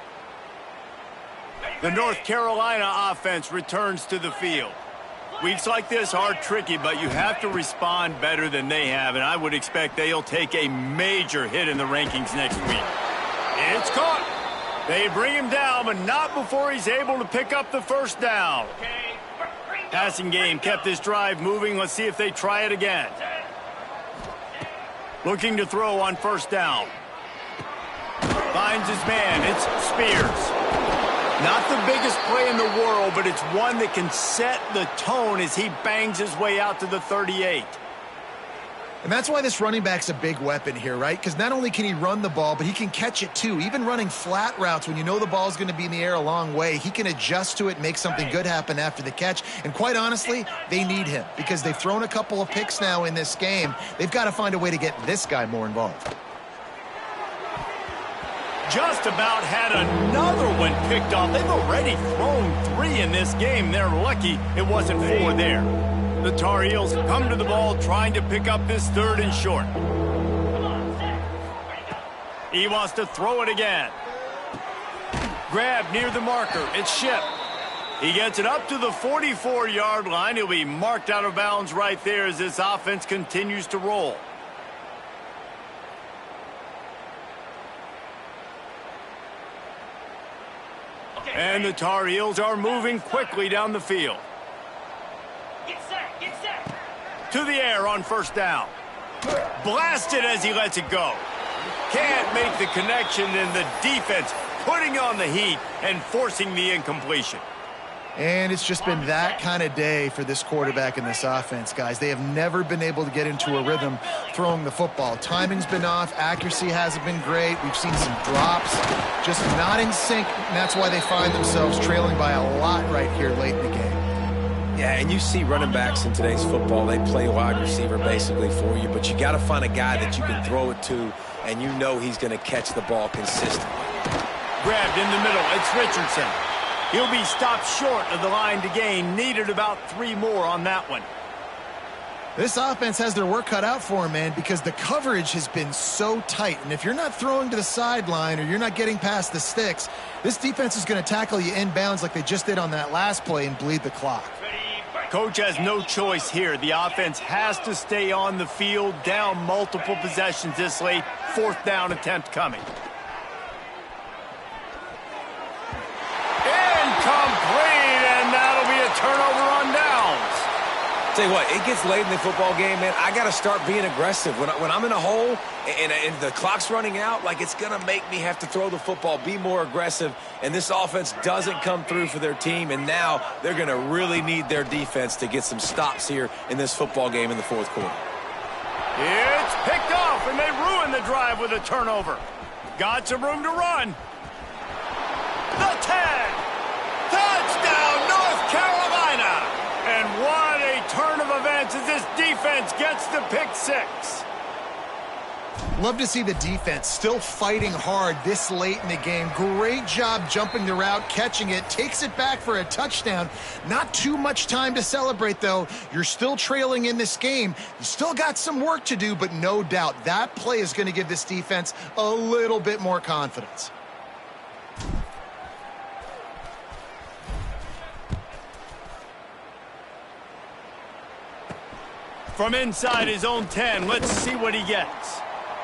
S1: The North Carolina offense returns to the field. Weeks like this are tricky, but you have to respond better than they have, and I would expect they'll take a major hit in the rankings next week. It's caught. They bring him down, but not before he's able to pick up the first down. Passing game kept this drive moving. Let's see if they try it again. Looking to throw on first down. Finds his man. It's Spears. Not the biggest play in the world, but it's one that can set the tone as he bangs his way out to the 38.
S2: And that's why this running back's a big weapon here, right? Because not only can he run the ball, but he can catch it too. Even running flat routes when you know the ball's going to be in the air a long way, he can adjust to it, make something good happen after the catch. And quite honestly, they need him because they've thrown a couple of picks now in this game. They've got to find a way to get this guy more involved.
S1: Just about had another one picked off. They've already thrown 3 in this game. They're lucky it wasn't 4 there. The Tar Heels come to the ball trying to pick up this 3rd and short. He wants to throw it again. Grab near the marker. It's Ship. He gets it up to the 44-yard line. He'll be marked out of bounds right there as this offense continues to roll. And the Tar Heels are moving quickly down the field.
S4: Get set, get set.
S1: To the air on first down. Blasted as he lets it go. Can't make the connection, and the defense putting on the heat and forcing the incompletion.
S2: And it's just been that kind of day for this quarterback and this offense, guys. They have never been able to get into a rhythm throwing the football. Timing's been off. Accuracy hasn't been great. We've seen some drops, just not in sync, and that's why they find themselves trailing by a lot right here late in the game.
S3: Yeah, and you see running backs in today's football, they play wide receiver basically for you, but you got to find a guy that you can throw it to, and you know he's going to catch the ball consistently.
S1: Grabbed in the middle. It's Richardson. He'll be stopped short of the line to gain. Needed about 3 more on that one.
S2: This offense has their work cut out for them, man, because the coverage has been so tight. And if you're not throwing to the sideline or you're not getting past the sticks, this defense is going to tackle you inbounds like they just did on that last play and bleed the clock.
S1: Coach has no choice here. The offense has to stay on the field, down multiple possessions this late. 4th down attempt coming. Incomplete, and that'll be a turnover on downs.
S3: Tell you what, it gets late in the football game, man. I got to start being aggressive. When I'm in a hole and the clock's running out, like it's going to make me have to throw the football, be more aggressive, and this offense doesn't come through for their team, and now they're going to really need their defense to get some stops here in this football game in the 4th quarter.
S1: It's picked off, and they ruin the drive with a turnover. Got some room to run. The 10. Touchdown, North Carolina. And what a turn of events as this defense gets the pick 6.
S2: Love to see the defense still fighting hard this late in the game. Great job jumping the route, catching it, takes it back for a touchdown. Not too much time to celebrate, though. You're still trailing in this game. You still got some work to do, but no doubt that play is going to give this defense a little bit more confidence.
S1: From inside his own 10, let's see what he gets.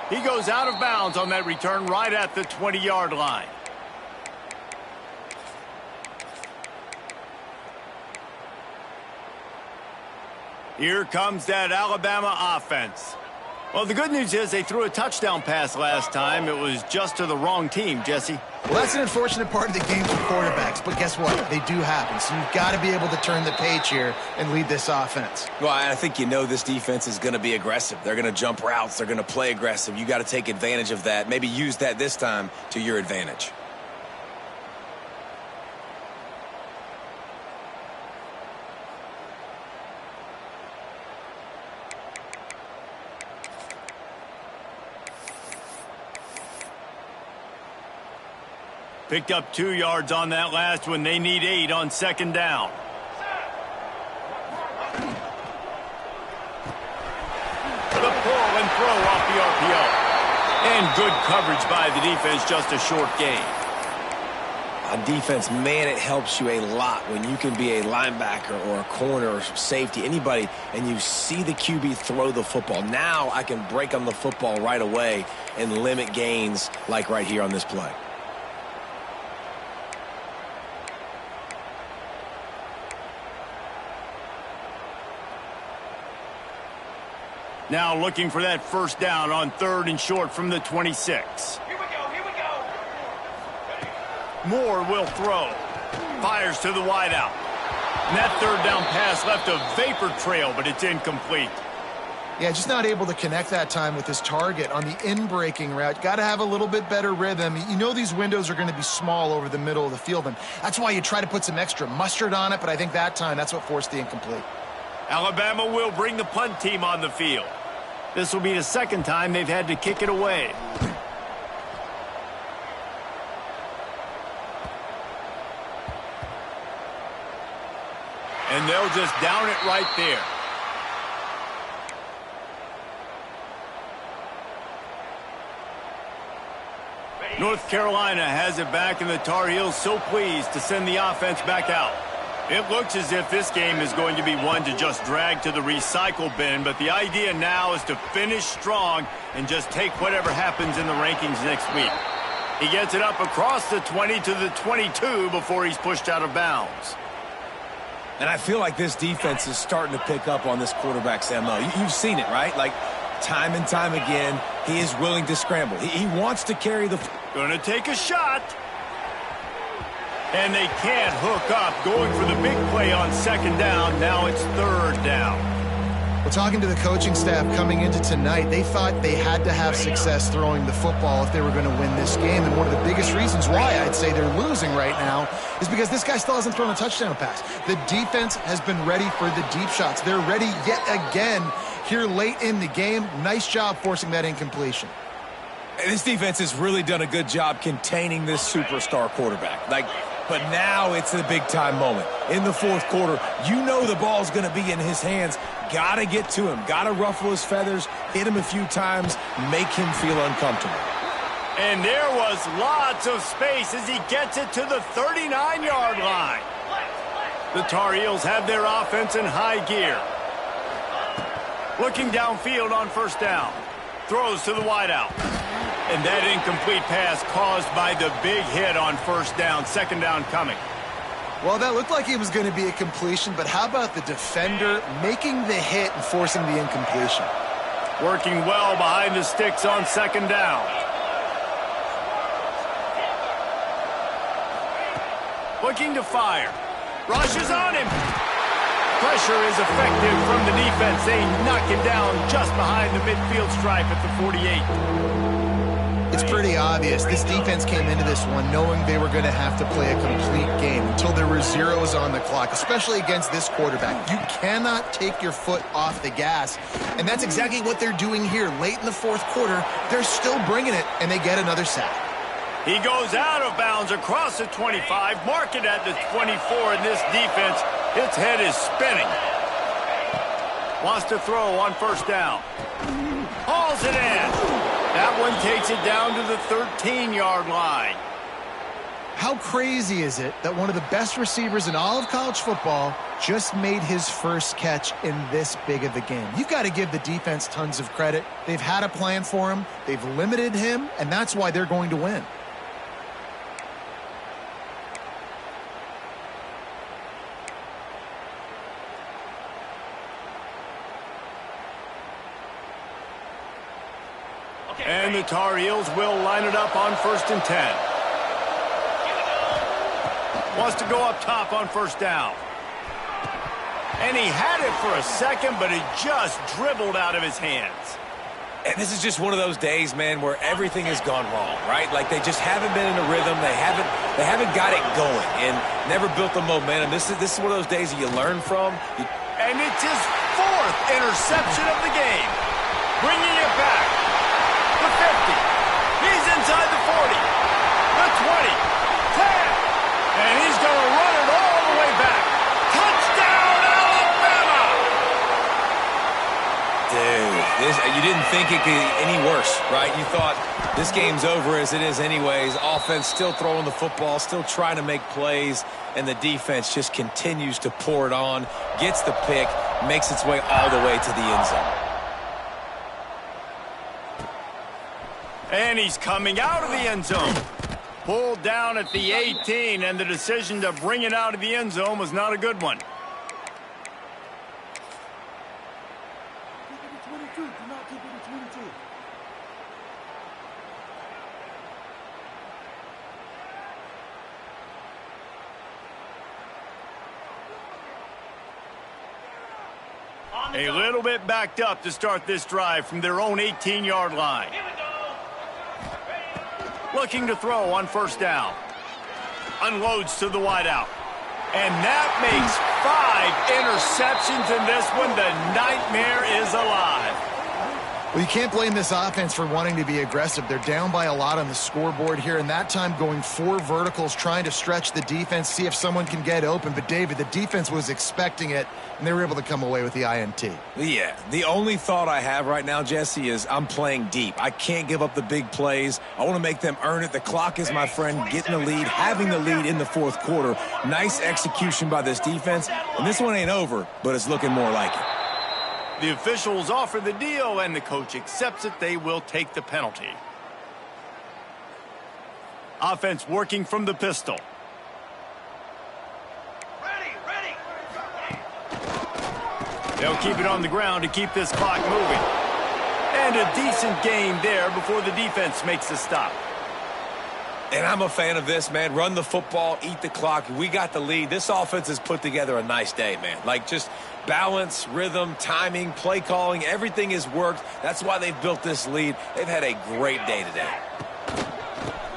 S1: He goes out of bounds on that return right at the 20-yard line. Here comes that Alabama offense. Well, the good news is they threw a touchdown pass last time. It was just to the wrong team, Jesse.
S2: Well, that's an unfortunate part of the game for quarterbacks, but guess what? They do happen, so you've got to be able to turn the page here and lead this offense.
S3: Well, I think you know this defense is going to be aggressive. They're going to jump routes. They're going to play aggressive. You got to take advantage of that. Maybe use that this time to your advantage.
S1: Picked up 2 yards on that last one. They need 8 on second down. The pull and throw off the RPO. And good coverage by the defense, just a short gain.
S3: On defense, man, it helps you a lot when you can be a linebacker or a corner or safety, anybody, and you see the QB throw the football. Now I can break on the football right away and limit gains like right here on this play.
S1: Now looking for that first down on 3rd and short from the 26.
S4: Here we go.
S1: Moore will throw. Fires to the wideout. And that 3rd down pass left a vapor trail, but it's incomplete.
S2: Yeah, just not able to connect that time with his target on the in-breaking route. Got to have a little bit better rhythm. You know these windows are going to be small over the middle of the field, and that's why you try to put some extra mustard on it, but I think that time that's what forced the incomplete.
S1: Alabama will bring the punt team on the field. This will be the second time they've had to kick it away. And they'll just down it right there. North Carolina has it back, and the Tar Heels so pleased to send the offense back out. It looks as if this game is going to be one to just drag to the recycle bin, but the idea now is to finish strong and just take whatever happens in the rankings next week. He gets it up across the 20 to the 22 before he's pushed out of bounds.
S3: And I feel like this defense is starting to pick up on this quarterback's MO. You've seen it, right? Like, time and time again, he is willing to scramble. He wants to carry the...
S1: Gonna take a shot. And they can't hook up, going for the big play on second down. Now it's 3rd down.
S2: Well, talking to the coaching staff coming into tonight, they thought they had to have success throwing the football if they were going to win this game. And one of the biggest reasons why I'd say they're losing right now is because this guy still hasn't thrown a touchdown pass. The defense has been ready for the deep shots. They're ready yet again here late in the game. Nice job forcing that incompletion.
S3: This defense has really done a good job containing this superstar quarterback. But now it's a big-time moment. In the 4th quarter, you know the ball's going to be in his hands. Got to get to him. Got to ruffle his feathers, hit him a few times, make him feel uncomfortable.
S1: And there was lots of space as he gets it to the 39-yard line. The Tar Heels have their offense in high gear. Looking downfield on first down. Throws to the wideout. And that incomplete pass caused by the big hit on first down. Second down coming.
S2: Well, that looked like it was going to be a completion, but how about the defender making the hit and forcing the incompletion?
S1: Working well behind the sticks on second down. Looking to fire. Rushes on him. Pressure is effective from the defense. They knock him down just behind the midfield stripe at the 48.
S2: It's pretty obvious. This defense came into this one knowing they were going to have to play a complete game until there were zeros on the clock, especially against this quarterback. You cannot take your foot off the gas, and that's exactly what they're doing here. Late in the 4th quarter, they're still bringing it, and they get another sack.
S1: He goes out of bounds across the 25, mark it at the 24, and this defense, its head is spinning. Wants to throw on first down. Hauls it in. That one takes it down to the 13-yard line.
S2: How crazy is it that one of the best receivers in all of college football just made his first catch in this big of a game? You've got to give the defense tons of credit. They've had a plan for him. They've limited him, and that's why they're going to win.
S1: And the Tar Heels will line it up on 1st and 10. Wants to go up top on 1st down. And he had it for a second, but it just dribbled out of his hands.
S3: And this is just one of those days, man, where everything has gone wrong, right? Like they just haven't been in a rhythm. They haven't got it going and never built the momentum. This is one of those days that you learn from.
S1: And it's his 4th interception of the game. Bringing it back. The 50. He's inside the 40. The 20. 10. And he's going to run it all the way back. Touchdown, Alabama!
S3: Dude, you didn't think it could get any worse, right? You thought this game's over as it is anyways. Offense still throwing the football, still trying to make plays, and the defense just continues to pour it on, gets the pick, makes its way all the way to the end zone.
S1: And he's coming out of the end zone. Pulled down at the 18, and the decision to bring it out of the end zone was not a good one. A little bit backed up to start this drive from their own 18-yard line. Looking to throw on 1st down. Unloads to the wideout. And that makes 5 interceptions in this one. The nightmare is alive.
S2: Well, you can't blame this offense for wanting to be aggressive. They're down by a lot on the scoreboard here, and that time going 4 verticals, trying to stretch the defense, see if someone can get open. But, David, the defense was expecting it, and they were able to come away with the INT.
S3: Yeah, the only thought I have right now, Jesse, is I'm playing deep. I can't give up the big plays. I want to make them earn it. The clock is my friend, getting the lead, having the lead in the 4th quarter. Nice execution by this defense, and this one ain't over, but it's looking more like it.
S1: The officials offer the deal, and the coach accepts it. They will take the penalty. Offense working from the pistol.
S4: Ready.
S1: They'll keep it on the ground to keep this clock moving. And a decent gain there before the defense makes a stop.
S3: And I'm a fan of this, man. Run the football, eat the clock. We got the lead. This offense has put together a nice day, man. Like just balance, rhythm, timing, play calling, everything has worked. That's why they've built this lead. They've had a great day today.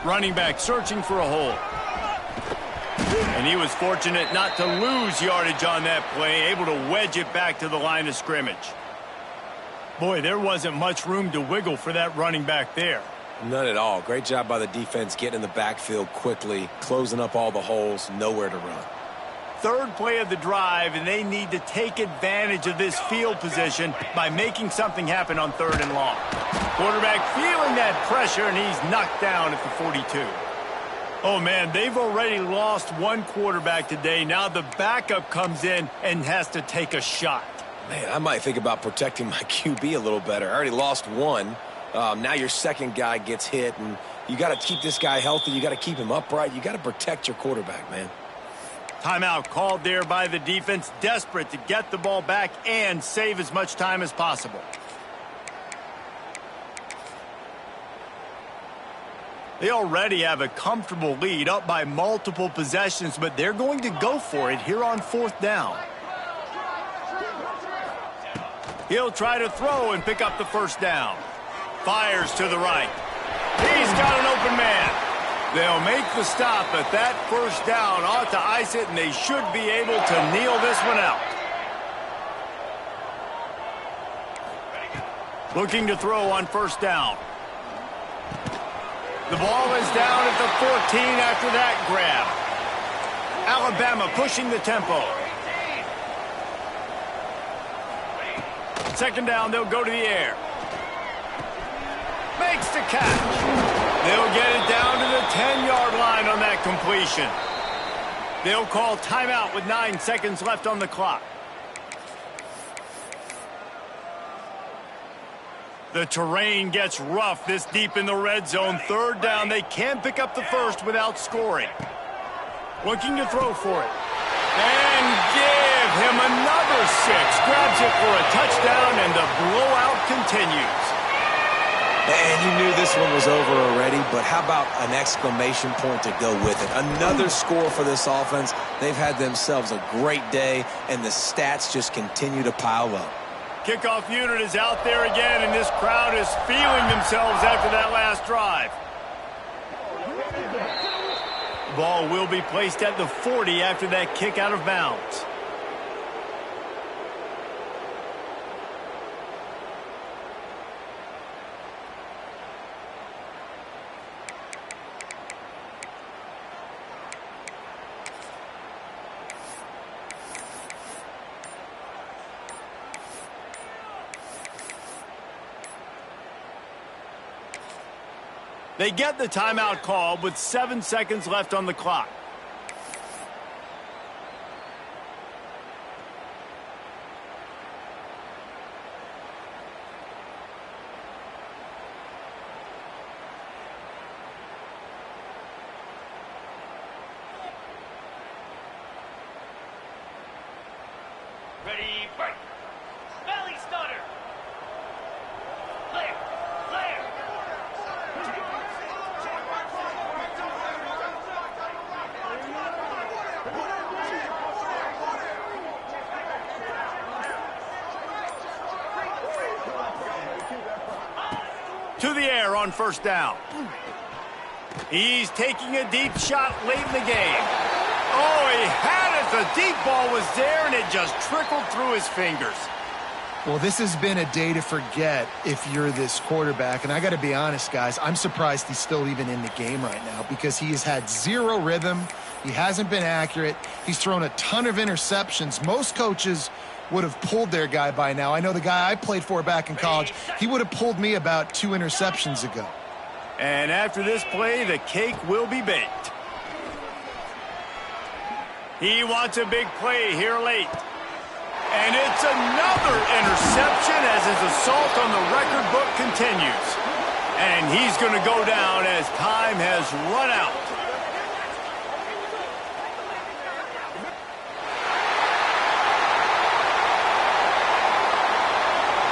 S1: Running back searching for a hole. And he was fortunate not to lose yardage on that play, able to wedge it back to the line of scrimmage. Boy, there wasn't much room to wiggle for that running back there.
S3: None at all. Great job by the defense getting in the backfield quickly, closing up all the holes, nowhere to run.
S1: 3rd play of the drive, and they need to take advantage of this field position by making something happen on 3rd and long. Quarterback feeling that pressure, and he's knocked down at the 42. Oh, man, they've already lost one quarterback today. Now the backup comes in and has to take a shot.
S3: Man, I might think about protecting my QB a little better. I already lost one. Now your second guy gets hit, and you got to keep this guy healthy. You got to keep him upright. You got to protect your quarterback, man.
S1: Timeout called there by the defense, desperate to get the ball back and save as much time as possible. They already have a comfortable lead, up by multiple possessions, but they're going to go for it here on 4th down. He'll try to throw and pick up the 1st down. Fires to the right. He's got an open man. They'll make the stop, but that 1st down ought to ice it, and they should be able to kneel this one out. Looking to throw on 1st down. The ball is down at the 14 after that grab. Alabama pushing the tempo. 2nd down, they'll go to the air. Makes the catch. They'll get it down to the 10-yard line on that completion. They'll call timeout with 9 seconds left on the clock. The terrain gets rough this deep in the red zone. 3rd down, they can pick up the 1st without scoring. Looking to throw for it. And give him another 6. Grabs it for a touchdown, and the blowout continues.
S3: And you knew this one was over already, but how about an exclamation point to go with it? Another score for this offense. They've had themselves a great day, and the stats just continue to pile up.
S1: Kickoff unit is out there again, and this crowd is feeling themselves after that last drive. Ball will be placed at the 40 after that kick out of bounds. They get the timeout call with 7 seconds left on the clock.
S4: Ready, break. Valley starter. Clear. Clear.
S1: To the air on first down. He's taking a deep shot late in the game. Oh, he had it. The deep ball was there, and it just trickled through his fingers.
S2: Well, this has been a day to forget if you're this quarterback. And I got to be honest, guys, I'm surprised he's still even in the game right now because he has had zero rhythm. He hasn't been accurate. He's thrown a ton of interceptions. Most coaches would have pulled their guy by now. I know the guy I played for back in college, he would have pulled me about 2 interceptions ago.
S1: And after this play, the cake will be baked. He wants a big play here late. And it's another interception as his assault on the record book continues. And he's going to go down as time has run out.